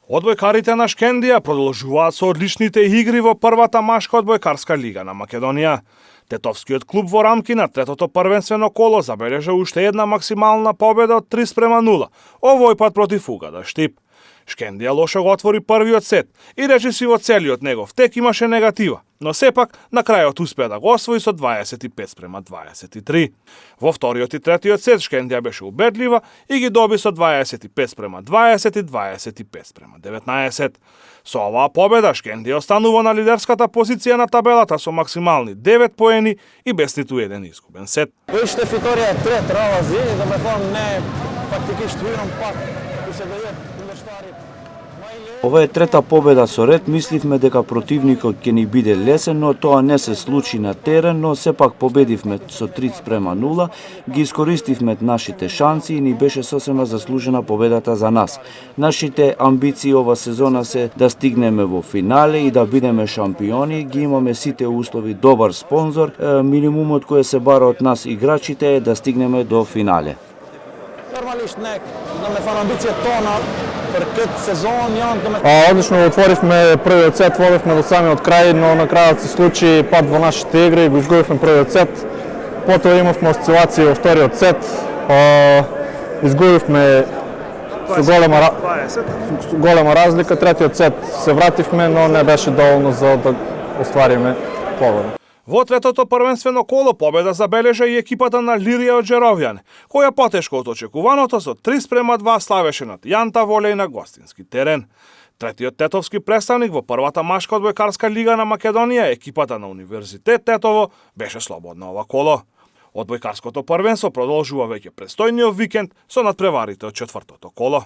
Одбојкарите на Шкендија продолжуваат со одличните игри во првата машка одбојкарска лига на Македонија. Тетовскиот клуб во рамки на третото првенствено коло забележа уште една максимална победа од 3:0, овој пат против Угада Штип. Шкендија лошо го отвори првиот сет и речиси во целиот негов тек имаше негатива, но сепак на крајот успеа да го освои со 25:23. Во вториот и третиот сет Шкендија беше убедлива и ги доби со 25:20 и 25:19. Со оваа победа Шкендија останува на лидерската позиција на табелата со максимални 9 поени и без ниту еден изгубен сет. Вижте, вторија е трет ралази, да ме фон не фактически играм пак и се дајат инвестари. Ова е трета победа со ред, мисливме дека противникот ќе ни биде лесен, но тоа не се случи на терен, но сепак победивме со 3:0, ги искористивме нашите шанси и ни беше сосема заслужена победата за нас. Нашите амбиции ова сезона се да стигнеме во финале и да бидеме шампиони, ги имаме сите услови, добар спонзор, минимумот кој се бара од нас играчите е да стигнеме до финале. Нормалишт нек, да ме фан амбиција тона, пред сезон, Одлично отворивме првиот сет, водевме до самиот крај, но на крајот се случи пад во нашите игри, го изгубивме првиот сет. Потоа имавме осцилации во вториот сет. Изгубивме со голема разлика, третиот сет се вративме, но не беше доволно за да оствариме победа. Во третото првенствено коло победа забележа и екипата на Лирија од Джеровјан, која потешко од очекуваното со 3:2 славеше над Јанта Волеј на гостински терен. Третиот тетовски представник во првата машка одбојкарска лига на Македонија, екипата на Универзитет Тетово, беше слободна ова коло. Одбојкарското првенство продолжува веќе престојниот викенд со надпреварите од четвртото коло.